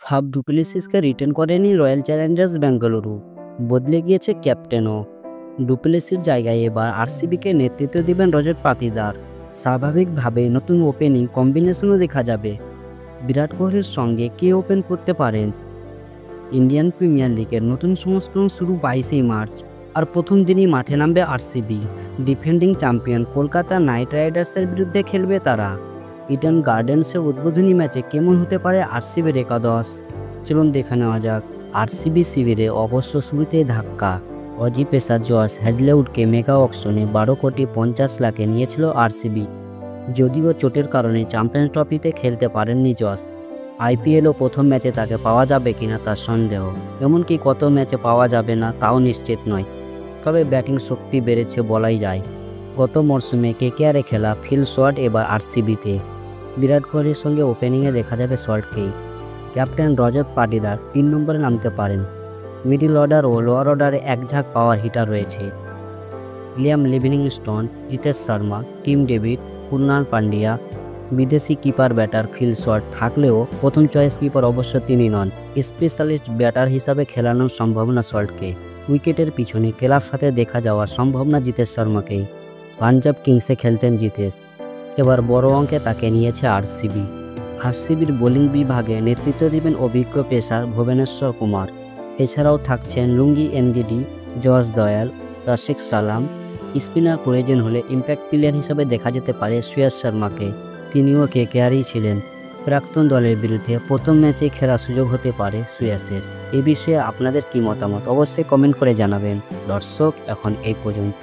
Faf du প্লেসিসকে written করেনি royal Challengers Bengaluru, বদলে গিয়েছে ক্যাপ্টেনও। ডু প্লেসির জায়গায় এবার আরসিবিকে নেতৃত্ব দিবেন রজত পাতিদার। স্বাভাবিকভাবেই নতুন ওপেনিং কম্বিনেশনও দেখা যাবে। বিরাট কোহলির সঙ্গে কে ওপেন করতে পারেন? ইন্ডিয়ান প্রিমিয়ার লিগের নতুন সংস্করণ শুরু 22 মার্চ, আর প্রথম দিনই মাঠে নামবে RCB. Defending champion Kolkata Knight রাইডার্সের বিরুদ্ধে খেলবে তারা। ইডেন গার্ডেন্সে উদ্বোধনী ম্যাচে কেমন হতে পারে আরসিবির একাদশ, চলুন দেখে নেওয়া যাক। আরসিবি শিবিরে অবশ্য শুরুতেই ধাক্কা। অজি পেসার জস হ্যাজলেউডকে মেগা অকশনে 12,50,00,000-এ নিয়েছিল আরসিবি। যদিও চোটের কারণে চ্যাম্পিয়ন্স ট্রফিতে খেলতে পারেননি জস। আইপিএলও প্রথম ম্যাচে তাকে পাওয়া যাবে কিনা তার সন্দেহ, এমনকি কত ম্যাচে পাওয়া যাবে না তাও নিশ্চিত নয়। তবে ব্যাটিং শক্তি বেড়েছে বলাই যায়। গত মরশুমে কেকেআরে খেলা ফিল শর্ট এবার আরসিবিতে। বিরাট কোহলির সঙ্গে ওপেনিংয়ে দেখা যাবে শর্টকেই। ক্যাপ্টেন রজত পাটিদার 3 নম্বরে নামতে পারেন। মিডল অর্ডার ও লোয়ার অর্ডারে একঝাঁক পাওয়ার হিটার রয়েছে। Liam Livingstone, Jitesh Sharma, Tim David, Kunal Pandya. বিদেশি কিপার ব্যাটার ফিল শর্ট থাকলেও প্রথম চয়েস কিপার অবশ্য তিনি নন। স্পেশালিস্ট ব্যাটার হিসাবে খেলানোর সম্ভাবনা শর্টকে। উইকেটের পিছনে খেলার সাথে দেখা যাওয়ার সম্ভাবনা জিতেশ শর্মাকেই। পাঞ্জাব কিংসে খেলতেন জিতেশ, এবার বড় অঙ্কে তাকে নিয়েছে আরসিবি। আরসিবির বোলিং বিভাগে নেতৃত্ব দেবেন অভিজ্ঞ পেসার ভুবনেশ্বর কুমার। এছাড়াও থাকছেন লুঙ্গি এনগিডি, জস দয়াল, রাশিক সালাম। স্পিনার প্রয়োজন হলে ইম্প্যাক্ট প্লেয়ার হিসেবে দেখা যেতে পারে শ্রেয়স শর্মাকে, তিনিও কেকেআরই ছিলেন। প্রাক্তন দলের বিরুদ্ধে প্রথম ম্যাচেই খেলার সুযোগ হতে পারে শ্রেয়সের। এ বিষয়ে আপনাদের কি মতামত অবশ্যই কমেন্ট করে জানাবেন। দর্শক, এখন এই পর্যন্ত।